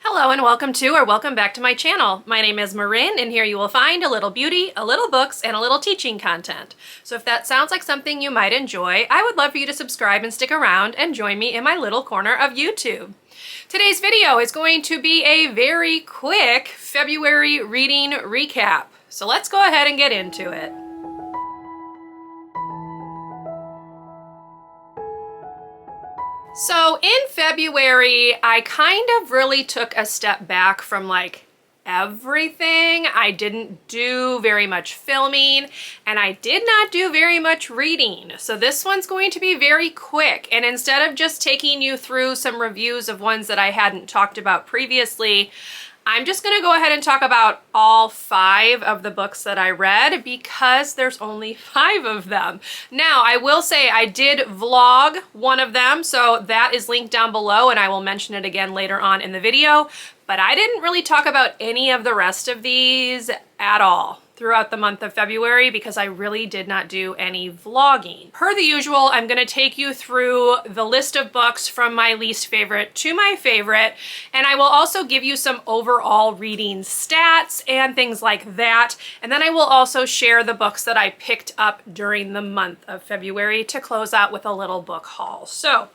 Hello and welcome to or welcome back to my channel. My name is Marin and here you will find a little beauty, a little books, and a little teaching content. So if that sounds like something you might enjoy, I would love for you to subscribe and stick around and join me in my little corner of YouTube. Today's video is going to be a very quick February reading recap. So let's go ahead and get into it. So in February, I kind of really took a step back from everything. I didn't do very much filming and I did not do very much reading. So this one's going to be very quick. And instead of just taking you through some reviews of ones that I hadn't talked about previously, I'm just going to go ahead and talk about all 5 of the books that I read because there's only 5 of them. Now, I will say I did vlog one of them, so that is linked down below and I will mention it again later on in the video, but I didn't really talk about any of the rest of these at all throughout the month of February because I really did not do any vlogging. Per the usual, I'm going to take you through the list of books from my least favorite to my favorite, and I will also give you some overall reading stats and things like that, and then I will also share the books that I picked up during the month of February to close out with a little book haul. So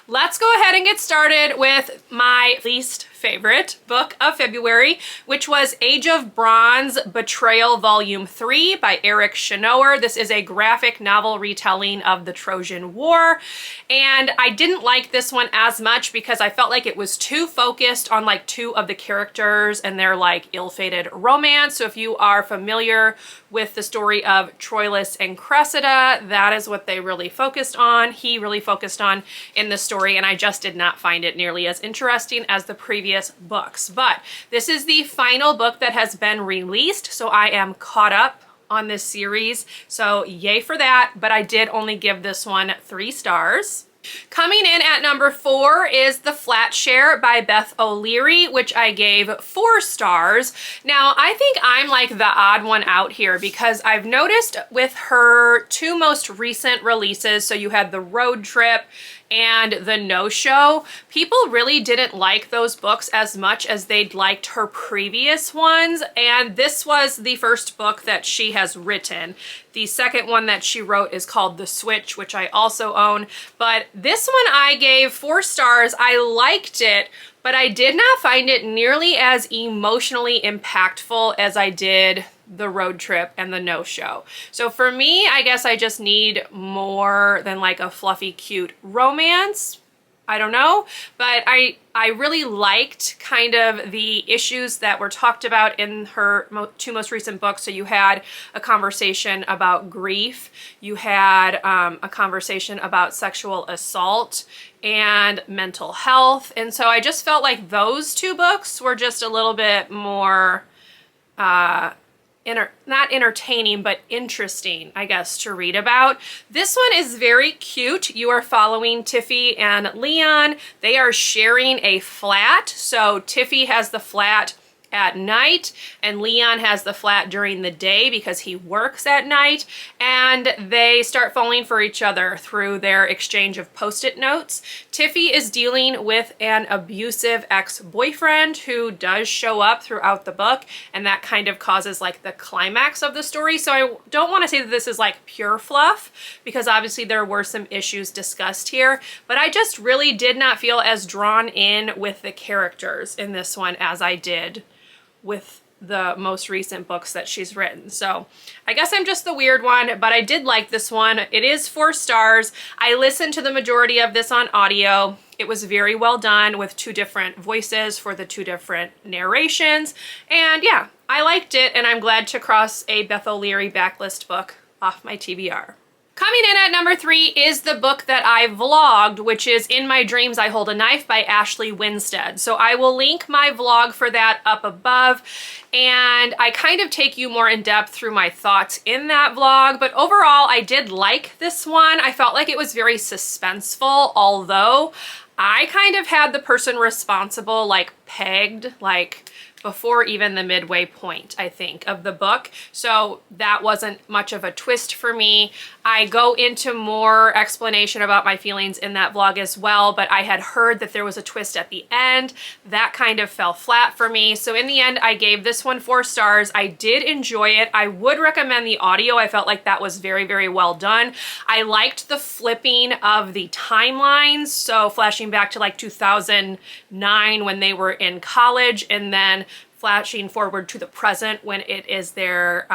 let's go ahead and get started with my least favorite book of February, which was Age of Bronze Betrayal Volume 3 by Eric Shanower. This is a graphic novel retelling of the Trojan War, and I didn't like this one as much because I felt like it was too focused on 2 of the characters and their ill-fated romance. So if you are familiar with the story of Troilus and Cressida, that is what they really focused on. He really focused on in the story, and I just did not find it nearly as interesting as the previous books. But this is the final book that has been released, so I am caught up on this series, so yay for that, but I did only give this one 3 stars. Coming in at number 4 is The Flatshare by Beth O'Leary, which I gave 4 stars. Now, I think I'm the odd one out here because I've noticed with her 2 most recent releases, so you had The Road Trip and The No-Show, people really didn't like those books as much as they'd liked her previous ones, and this was the first book that she has written. The second one that she wrote is called The Switch, which I also own, but this one I gave 4 stars. I liked it, but I did not find it nearly as emotionally impactful as I did The Road Trip and The No-Show. So for me, I guess I just need more than a fluffy, cute romance. I don't know, but I really liked kind of the issues that were talked about in her 2 most recent books. So you had a conversation about grief, you had a conversation about sexual assault and mental health, and so I just felt like those 2 books were just a little bit more not entertaining, but interesting, I guess, to read about. This one is very cute. You are following Tiffy and Leon. They are sharing a flat. So Tiffy has the flat at night and Leon has the flat during the day because he works at night, and they start falling for each other through their exchange of post-it notes. Tiffy is dealing with an abusive ex-boyfriend who does show up throughout the book, and that kind of causes the climax of the story. So I don't want to say that this is pure fluff because obviously there were some issues discussed here, but I just really did not feel as drawn in with the characters in this one as I did with the most recent books that she's written. So I guess I'm just the weird one, but I did like this one. It is 4 stars. I listened to the majority of this on audio. It was very well done with 2 different voices for the 2 different narrations. And yeah, I liked it, and I'm glad to cross a Beth O'Leary backlist book off my TBR. Coming in at number 3 is the book that I vlogged, which is In My Dreams I Hold a Knife by Ashley Winstead. So I will link my vlog for that up above, and I kind of take you more in depth through my thoughts in that vlog, but overall I did like this one. I felt like it was very suspenseful, although I kind of had the person responsible pegged, before even the midway point, I think, of the book. So that wasn't much of a twist for me. I go into more explanation about my feelings in that vlog as well, but I had heard that there was a twist at the end. That kind of fell flat for me. So in the end, I gave this one 4 stars. I did enjoy it. I would recommend the audio. I felt like that was very, very well done. I liked the flipping of the timelines. So flashing back to like 2009 when they were in college, and then flashing forward to the present when it is their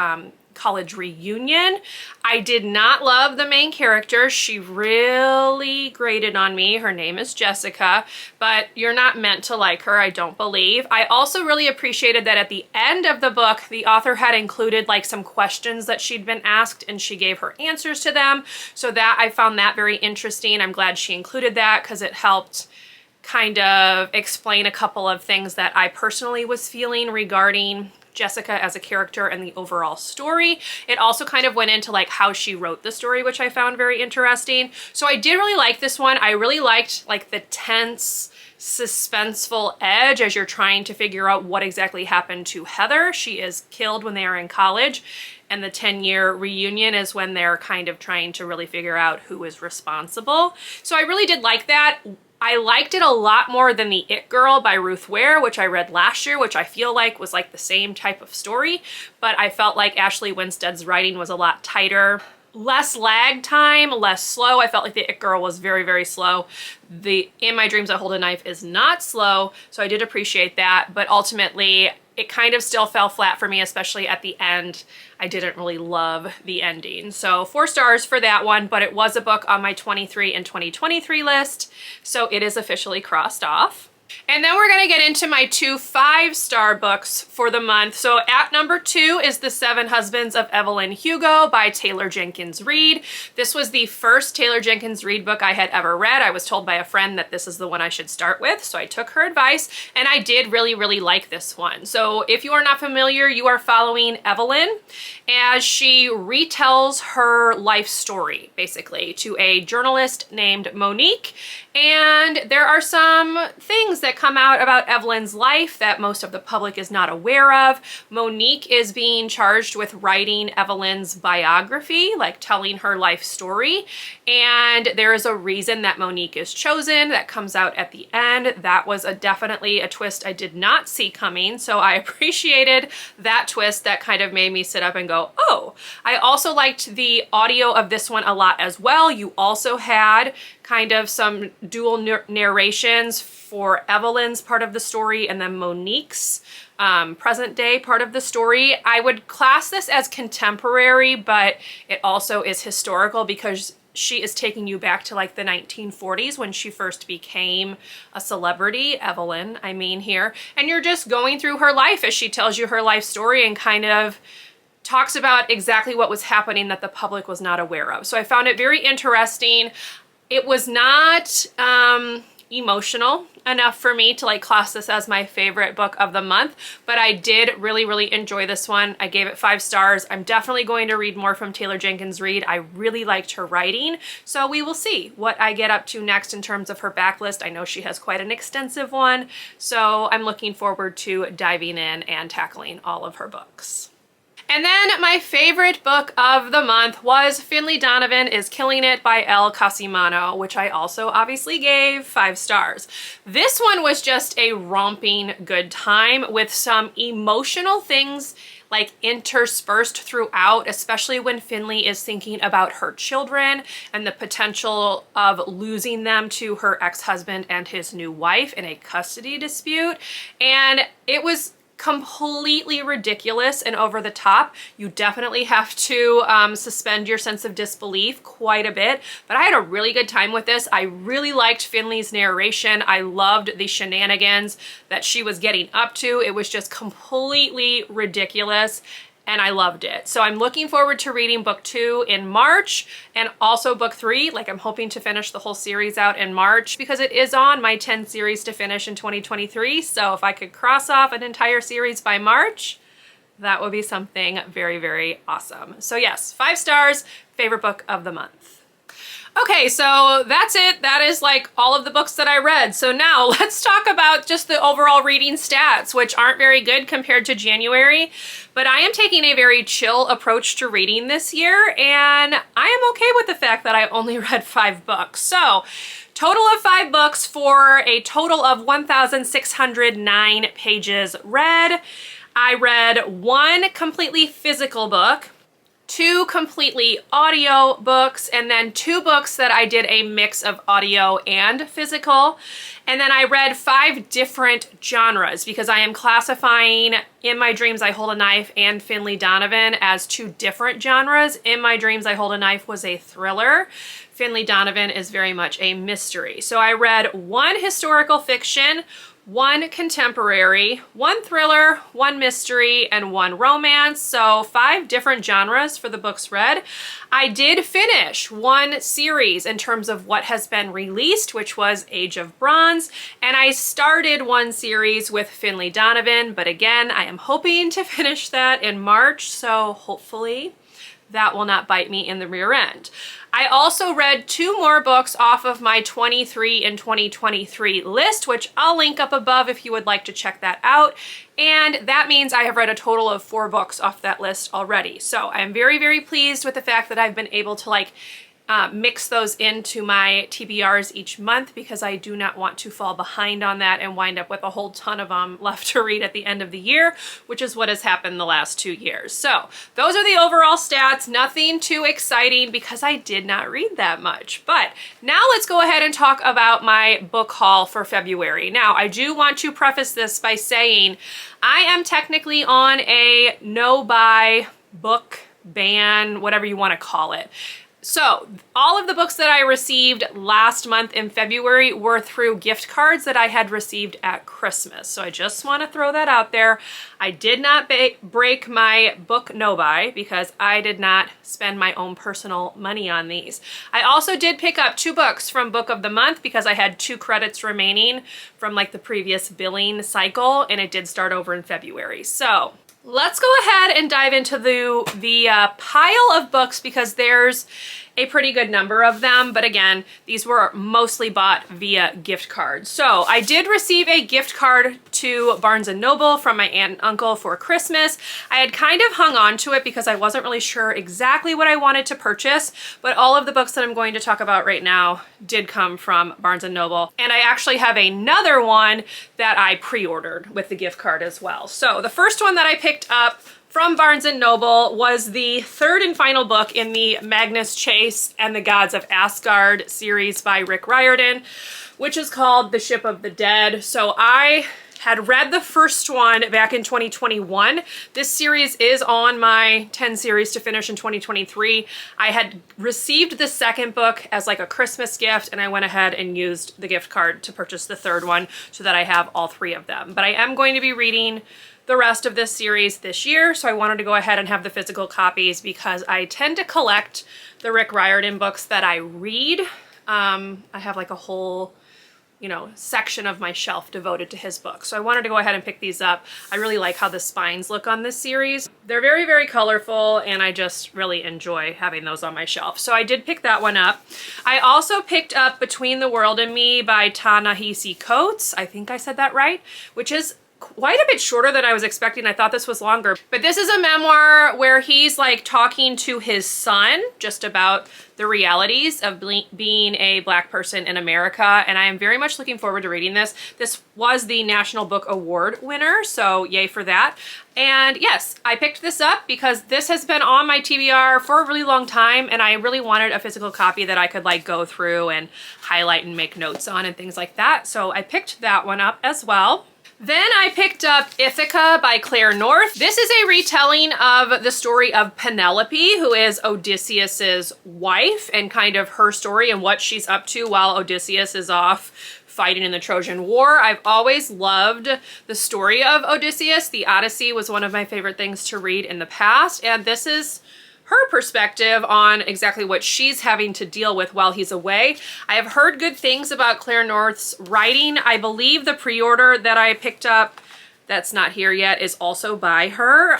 college reunion. I did not love the main character. She really grated on me. Her name is Jessica, but you're not meant to like her, I don't believe. I also really appreciated that at the end of the book, the author had included like some questions that she'd been asked and she gave her answers to them. So that I found that very interesting. I'm glad she included that because it helped kind of explain a couple of things that I personally was feeling regarding Jessica as a character and the overall story. It also kind of went into like how she wrote the story, which I found very interesting. So I did really like this one. I really liked like the tense, suspenseful edge as you're trying to figure out what exactly happened to Heather. She is killed when they are in college, and the 10-year reunion is when they're kind of trying to really figure out who is responsible. So I really did like that. I liked it a lot more than The It Girl by Ruth Ware, which I read last year, which I feel like was like the same type of story, but I felt like Ashley Winstead's writing was a lot tighter. Less lag time, less slow. I felt like The It Girl was very, very slow. The In My Dreams I Hold a Knife is not slow, so I did appreciate that, but ultimately it kind of still fell flat for me, especially at the end. I didn't really love the ending. So 4 stars for that one, but it was a book on my 23 and 2023 list, so it is officially crossed off. And then we're gonna get into my 2 5-star books for the month. So at number 2 is The Seven Husbands of Evelyn Hugo by Taylor Jenkins Reid. This was the first Taylor Jenkins Reid book I had ever read. I was told by a friend that this is the one I should start with, so I took her advice, and I did really, really like this one. So if you are not familiar, you are following Evelyn as she retells her life story, basically, to a journalist named Monique. And there are some things that come out about Evelyn's life that most of the public is not aware of. Monique is being charged with writing Evelyn's biography, like telling her life story. And there is a reason that Monique is chosen that comes out at the end. That was definitely a twist I did not see coming. So I appreciated that twist. That kind of made me sit up and go, oh. I also liked the audio of this one a lot as well. You also had kind of some dual narrations for Evelyn's part of the story and then Monique's present day part of the story. I would class this as contemporary, but it also is historical because she is taking you back to like the 1940s when she first became a celebrity, Evelyn, I mean here, and you're just going through her life as she tells you her life story and kind of talks about exactly what was happening that the public was not aware of. So I found it very interesting. It was not emotional enough for me to like class this as my favorite book of the month, but I did really, really enjoy this one. I gave it 5 stars. I'm definitely going to read more from Taylor Jenkins Reid. I really liked her writing, so we will see what I get up to next in terms of her backlist. I know she has quite an extensive one, so I'm looking forward to diving in and tackling all of her books. And then my favorite book of the month was Finlay Donovan is Killing It by Elle Cosimano, which I also obviously gave 5 stars. This one was just a romping good time with some emotional things like interspersed throughout, especially when Finlay is thinking about her children and the potential of losing them to her ex-husband and his new wife in a custody dispute. And it was completely ridiculous and over the top. You definitely have to suspend your sense of disbelief quite a bit, but I had a really good time with this. I really liked Finlay's narration. I loved the shenanigans that she was getting up to. It was just completely ridiculous, and I loved it. So I'm looking forward to reading book 2 in March and also book 3. Like, I'm hoping to finish the whole series out in March because it is on my 10 series to finish in 2023. So if I could cross off an entire series by March, that would be something very, very awesome. So yes, 5 stars, favorite book of the month. Okay, so that's it. That is like all of the books that I read. So now let's talk about just the overall reading stats, which aren't very good compared to January, but I am taking a very chill approach to reading this year, and I am okay with the fact that I only read 5 books. So total of 5 books for a total of 1,609 pages read. I read 1 completely physical book, 2 completely audio books, and then 2 books that I did a mix of audio and physical. And then I read 5 different genres because I am classifying In My Dreams I Hold a Knife and Finlay Donovan as 2 different genres. In My Dreams I Hold a Knife was a thriller. Finlay Donovan is very much a mystery. So I read 1 historical fiction, 1 contemporary, 1 thriller, 1 mystery, and 1 romance. So 5 different genres for the books read. I did finish 1 series in terms of what has been released, which was Age of Bronze, and I started 1 series with Finlay Donovan, but again, I am hoping to finish that in March, so hopefully that will not bite me in the rear end. I also read 2 more books off of my 23 in 2023 list, which I'll link up above if you would like to check that out. And that means I have read a total of 4 books off that list already. So I'm very, very pleased with the fact that I've been able to mix those into my TBRs each month, because I do not want to fall behind on that and wind up with a whole ton of them left to read at the end of the year, which is what has happened the last 2 years. So those are the overall stats, nothing too exciting because I did not read that much. But now let's go ahead and talk about my book haul for February. Now, I do want to preface this by saying I am technically on a no-buy book ban, whatever you want to call it. So all of the books that I received last month in February were through gift cards that I had received at Christmas. So I just want to throw that out there. I did not break my book no-buy because I did not spend my own personal money on these. I also did pick up 2 books from Book of the Month because I had 2 credits remaining from the previous billing cycle, and it did start over in February. So let's go ahead and dive into the pile of books because there's a pretty good number of them. But again, these were mostly bought via gift cards. So I did receive a gift card to Barnes & Noble from my aunt and uncle for Christmas. I had kind of hung on to it because I wasn't really sure exactly what I wanted to purchase, but all of the books that I'm going to talk about right now did come from Barnes & Noble. And I actually have another one that I pre-ordered with the gift card as well. So the first one that I picked up from Barnes & Noble was the 3rd and final book in the Magnus Chase and the Gods of Asgard series by Rick Riordan, which is called The Ship of the Dead. So I had read the first one back in 2021. This series is on my 10 series to finish in 2023. I had received the second book as a Christmas gift, and I went ahead and used the gift card to purchase the 3rd one so that I have all 3 of them. But I am going to be reading the rest of this series this year, so I wanted to go ahead and have the physical copies because I tend to collect the Rick Riordan books that I read. I have a whole section of my shelf devoted to his books. So I wanted to go ahead and pick these up. I really like how the spines look on this series. They're very, very colorful, and I just really enjoy having those on my shelf. So I did pick that one up. I also picked up Between the World and Me by Ta-Nehisi Coates. I think I said that right, which is quite a bit shorter than I was expecting. I thought this was longer, but this is a memoir where he's talking to his son just about the realities of being a Black person in America, and I am very much looking forward to reading this. This was the National Book Award winner, so yay for that. And yes, I picked this up because this has been on my TBR for a really long time, and I really wanted a physical copy that I could go through and highlight and make notes on and things like that. So I picked that one up as well. Then I picked up Ithaca by Claire North. This is a retelling of the story of Penelope, who is Odysseus's wife, and kind of her story and what she's up to while Odysseus is off fighting in the Trojan War. I've always loved the story of Odysseus. The Odyssey was one of my favorite things to read in the past, and this is her perspective on exactly what she's having to deal with while he's away. I have heard good things about Claire North's writing. I believe the pre-order that I picked up that's not here yet is also by her.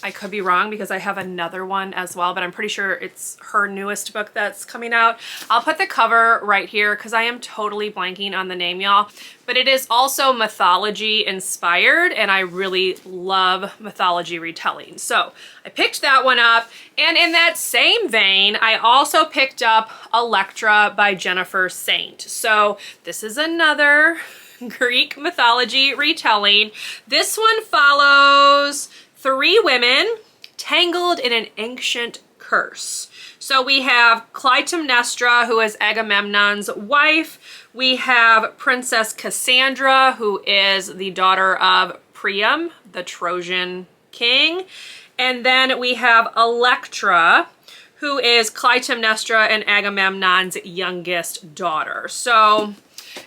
I could be wrong because I have another one as well, but I'm pretty sure it's her newest book that's coming out. I'll put the cover right here because I am totally blanking on the name, y'all. But it is also mythology inspired, and I really love mythology retelling. So I picked that one up. And in that same vein, I also picked up Electra by Jennifer Saint. So this is another Greek mythology retelling. This one follows 3 women tangled in an ancient curse. So we have Clytemnestra, who is Agamemnon's wife. We have Princess Cassandra, who is the daughter of Priam, the Trojan king. And then we have Electra, who is Clytemnestra and Agamemnon's youngest daughter. So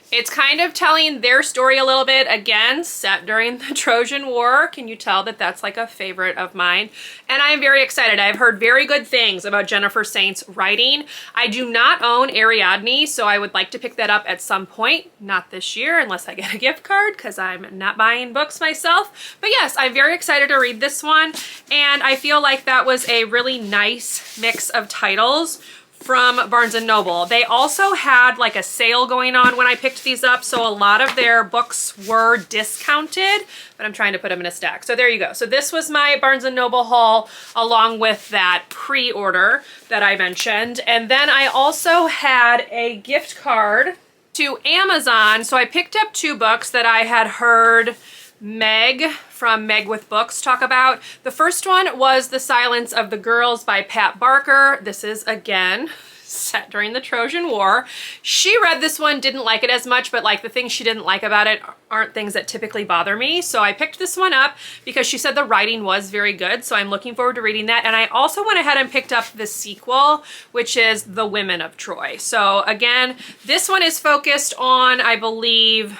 it's kind of telling their story a little bit, again, set during the Trojan War. Can you tell that that's like a favorite of mine? And I am very excited. I've heard very good things about Jennifer Saint's writing. I do not own Ariadne, so I would like to pick that up at some point. Not this year, unless I get a gift card, because I'm not buying books myself. But yes, I'm very excited to read this one. And I feel like that was a really nice mix of titles from Barnes & Noble. They also had like a sale going on when I picked these up, so a lot of their books were discounted, but I'm trying to put them in a stack. So there you go. So this was my Barnes & Noble haul along with that pre-order that I mentioned. And then I also had a gift card to Amazon. So I picked up 2 books that I had heard Meg from Meg with Books talk about. The first one was The Silence of the Girls by Pat Barker. This is, again, set during the Trojan War. She read this one, didn't like it as much, but like the things she didn't like about it aren't things that typically bother me. So I picked this one up because she said the writing was very good. So I'm looking forward to reading that. And I also went ahead and picked up the sequel, which is The Women of Troy. So again, this one is focused on, I believe,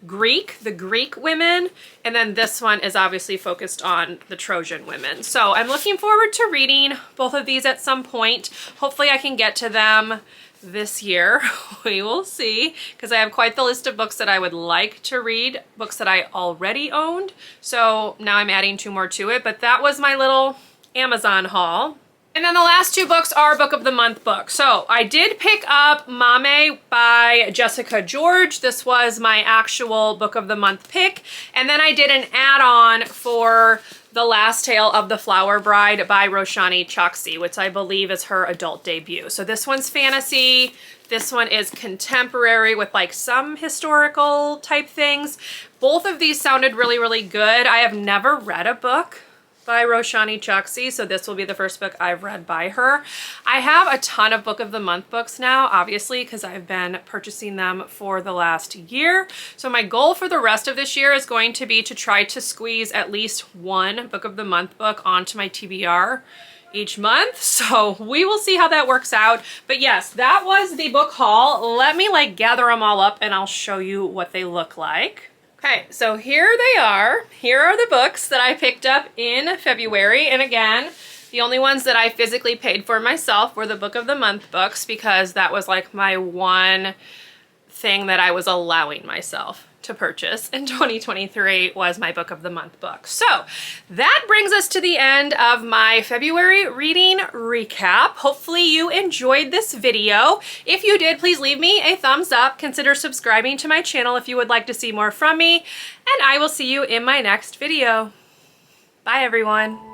the Greek women, and then this one is obviously focused on the Trojan women. So I'm looking forward to reading both of these at some point. Hopefully I can get to them this year. We will see, because I have quite the list of books that I would like to read, books that I already owned. So now I'm adding 2 more to it, but that was my little Amazon haul. And then the last 2 books are Book of the Month books. So I did pick up Mame by Jessica George. This was my actual Book of the Month pick. And then I did an add-on for The Last Tale of the Flower Bride by Roshani Chokshi, which I believe is her adult debut. So this one's fantasy. This one is contemporary with like some historical type things. Both of these sounded really, really good. I have never read a book by Roshani Chokshi, so this will be the first book I've read by her. I have a ton of Book of the Month books now, obviously, because I've been purchasing them for the last year. So my goal for the rest of this year is going to be to try to squeeze at least 1 Book of the Month book onto my TBR each month. So we will see how that works out. But yes, that was the book haul. Let me like gather them all up and I'll show you what they look like. Okay, so here they are. Here are the books that I picked up in February. And again, the only ones that I physically paid for myself were the Book of the Month books, because that was like my one thing that I was allowing myself to purchase in 2023 was my Book of the Month book. So that brings us to the end of my February reading recap. Hopefully you enjoyed this video. If you did, please leave me a thumbs up. Consider subscribing to my channel if you would like to see more from me, and I will see you in my next video. Bye everyone.